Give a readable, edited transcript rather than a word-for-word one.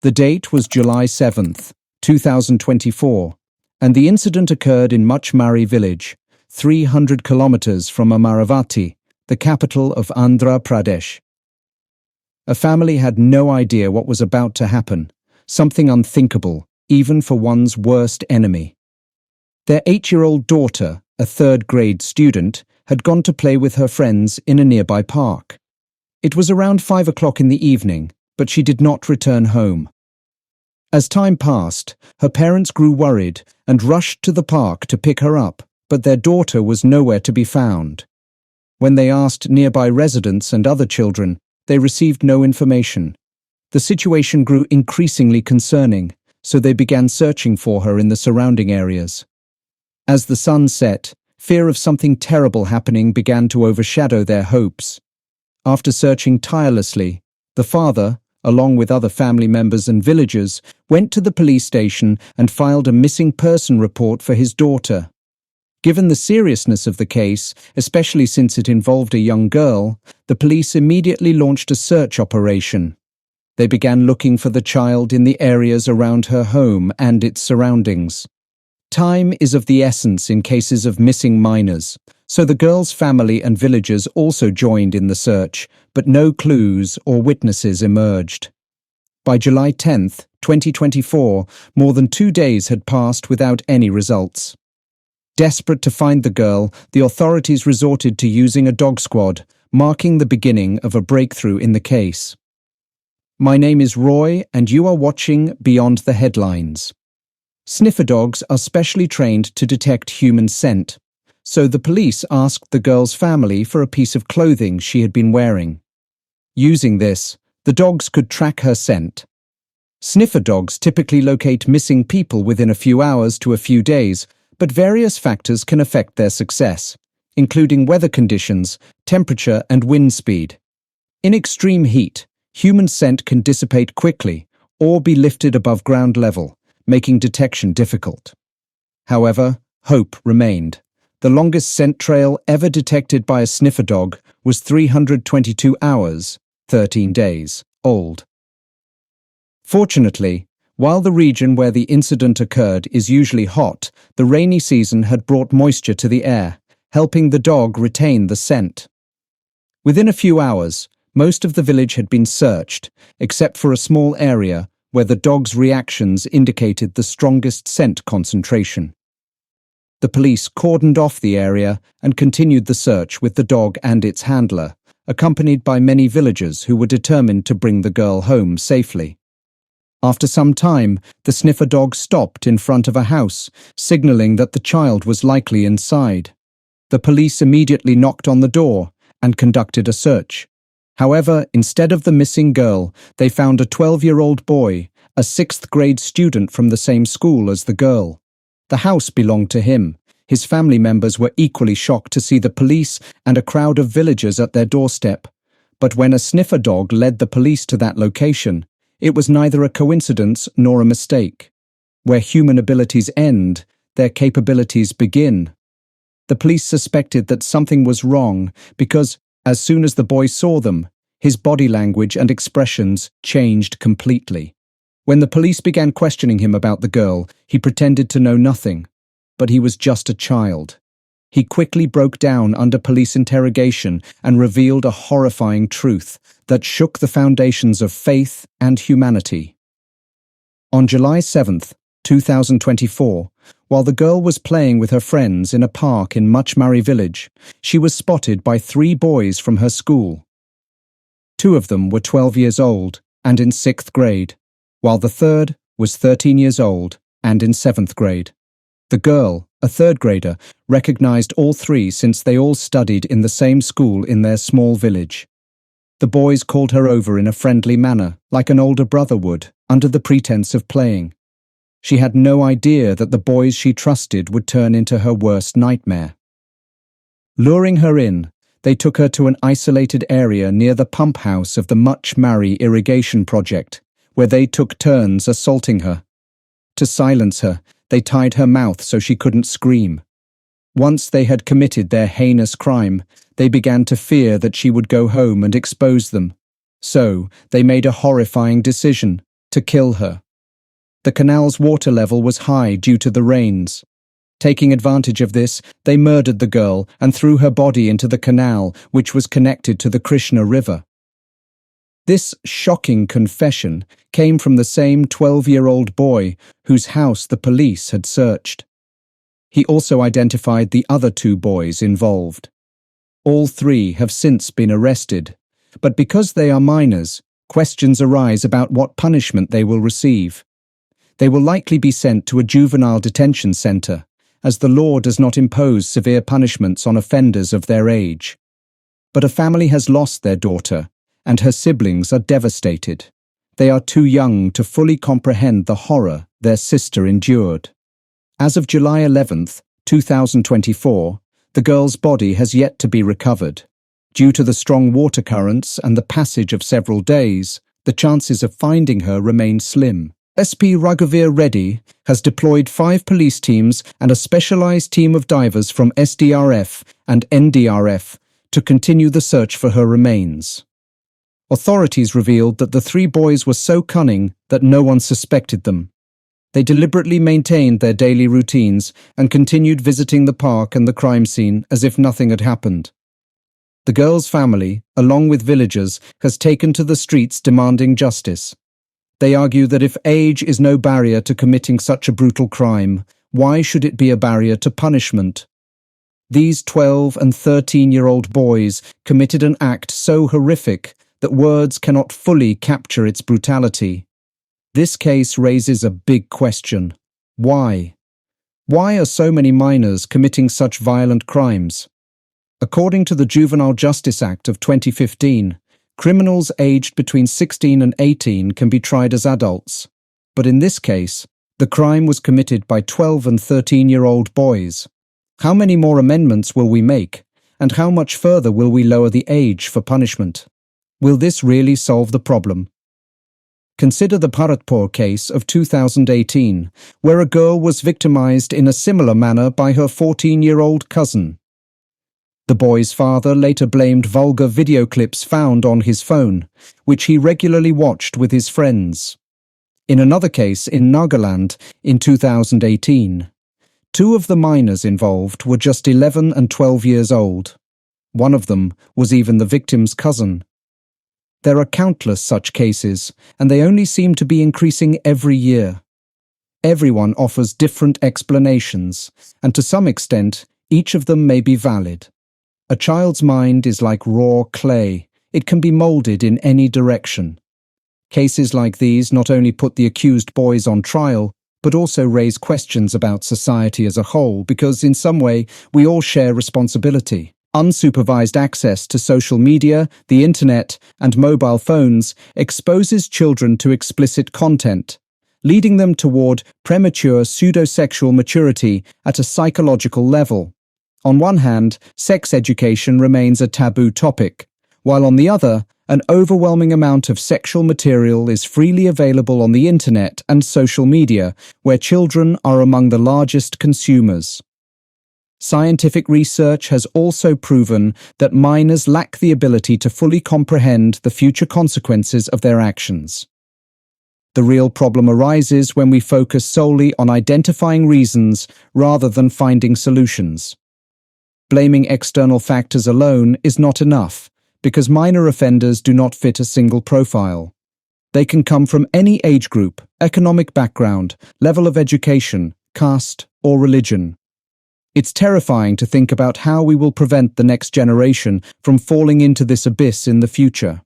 The date was July 7th, 2024, and the incident occurred in Muchmari village, 300 kilometers from Amaravati, the capital of Andhra Pradesh. A family had no idea what was about to happen, something unthinkable, even for one's worst enemy. Their 8-year-old daughter, a third-grade student, had gone to play with her friends in a nearby park. It was around 5 o'clock in the evening, but she did not return home. As time passed, her parents grew worried and rushed to the park to pick her up, but their daughter was nowhere to be found. When they asked nearby residents and other children, they received no information. The situation grew increasingly concerning, so they began searching for her in the surrounding areas. As the sun set, fear of something terrible happening began to overshadow their hopes. After searching tirelessly, the father, along with other family members and villagers, went to the police station and filed a missing person report for his daughter. Given the seriousness of the case, especially since it involved a young girl, the police immediately launched a search operation. They began looking for the child in the areas around her home and its surroundings. Time is of the essence in cases of missing minors, so the girl's family and villagers also joined in the search, but no clues or witnesses emerged. By July 10th, 2024, more than 2 days had passed without any results. Desperate to find the girl, the authorities resorted to using a dog squad, marking the beginning of a breakthrough in the case. My name is Roy, and you are watching Beyond the Headlines. Sniffer dogs are specially trained to detect human scent, so the police asked the girl's family for a piece of clothing she had been wearing. Using this, the dogs could track her scent. Sniffer dogs typically locate missing people within a few hours to a few days, but various factors can affect their success, including weather conditions, temperature, and wind speed. In extreme heat, human scent can dissipate quickly or be lifted above ground level, making detection difficult. However, hope remained. The longest scent trail ever detected by a sniffer dog was 322 hours, 13 days, old. Fortunately, while the region where the incident occurred is usually hot, the rainy season had brought moisture to the air, helping the dog retain the scent. Within a few hours, most of the village had been searched, except for a small area where the dog's reactions indicated the strongest scent concentration. The police cordoned off the area and continued the search with the dog and its handler, accompanied by many villagers who were determined to bring the girl home safely. After some time, the sniffer dog stopped in front of a house, signaling that the child was likely inside. The police immediately knocked on the door and conducted a search. However, instead of the missing girl, they found a 12-year-old boy, a 6th-grade student from the same school as the girl. The house belonged to him. His family members were equally shocked to see the police and a crowd of villagers at their doorstep. But when a sniffer dog led the police to that location, it was neither a coincidence nor a mistake. Where human abilities end, their capabilities begin. The police suspected that something was wrong because, as soon as the boy saw them, his body language and expressions changed completely. When the police began questioning him about the girl, he pretended to know nothing, but he was just a child. He quickly broke down under police interrogation and revealed a horrifying truth that shook the foundations of faith and humanity. On July 7th, 2024, while the girl was playing with her friends in a park in Muchmari village, she was spotted by 3 boys from her school. 2 of them were 12 years old and in 6th grade, while the third was 13 years old and in 7th grade. The girl, a 3rd grader, recognized all 3 since they all studied in the same school in their small village. The boys called her over in a friendly manner, like an older brother would, under the pretense of playing. She had no idea that the boys she trusted would turn into her worst nightmare. Luring her in, they took her to an isolated area near the pump house of the Muchmari irrigation project, where they took turns assaulting her. To silence her, they tied her mouth so she couldn't scream. Once they had committed their heinous crime, they began to fear that she would go home and expose them. So, they made a horrifying decision. to kill her. The canal's water level was high due to the rains. Taking advantage of this, they murdered the girl and threw her body into the canal, which was connected to the Krishna River. This shocking confession came from the same 12-year-old boy whose house the police had searched. He also identified the other two boys involved. All three have since been arrested, but because they are minors, questions arise about what punishment they will receive. They will likely be sent to a juvenile detention center, as the law does not impose severe punishments on offenders of their age. But a family has lost their daughter, and her siblings are devastated. They are too young to fully comprehend the horror their sister endured. As of July 11, 2024, the girl's body has yet to be recovered. Due to the strong water currents and the passage of several days, the chances of finding her remain slim. SP Raghavir Reddy has deployed 5 police teams and a specialized team of divers from SDRF and NDRF to continue the search for her remains. Authorities revealed that the 3 boys were so cunning that no one suspected them. They deliberately maintained their daily routines and continued visiting the park and the crime scene as if nothing had happened. The girl's family, along with villagers, has taken to the streets demanding justice. They argue that if age is no barrier to committing such a brutal crime, why should it be a barrier to punishment? These 12- and 13-year-old boys committed an act so horrific that words cannot fully capture its brutality. This case raises a big question. Why? Why are so many minors committing such violent crimes? According to the Juvenile Justice Act of 2015, criminals aged between 16 and 18 can be tried as adults. But in this case, the crime was committed by 12- and 13-year-old boys. How many more amendments will we make? And how much further will we lower the age for punishment? Will this really solve the problem? Consider the Bharatpur case of 2018, where a girl was victimized in a similar manner by her 14-year-old cousin. The boy's father later blamed vulgar video clips found on his phone, which he regularly watched with his friends. In another case in Nagaland in 2018, 2 of the minors involved were just 11 and 12 years old. One of them was even the victim's cousin. There are countless such cases, and they only seem to be increasing every year. Everyone offers different explanations, and to some extent, each of them may be valid. A child's mind is like raw clay. It can be molded in any direction. Cases like these not only put the accused boys on trial, but also raise questions about society as a whole because, in some way, we all share responsibility. Unsupervised access to social media, the internet, and mobile phones exposes children to explicit content, leading them toward premature pseudosexual maturity at a psychological level. On one hand, sex education remains a taboo topic, while on the other, an overwhelming amount of sexual material is freely available on the internet and social media, where children are among the largest consumers. Scientific research has also proven that minors lack the ability to fully comprehend the future consequences of their actions. The real problem arises when we focus solely on identifying reasons rather than finding solutions. Blaming external factors alone is not enough, because minor offenders do not fit a single profile. They can come from any age group, economic background, level of education, caste, or religion. It's terrifying to think about how we will prevent the next generation from falling into this abyss in the future.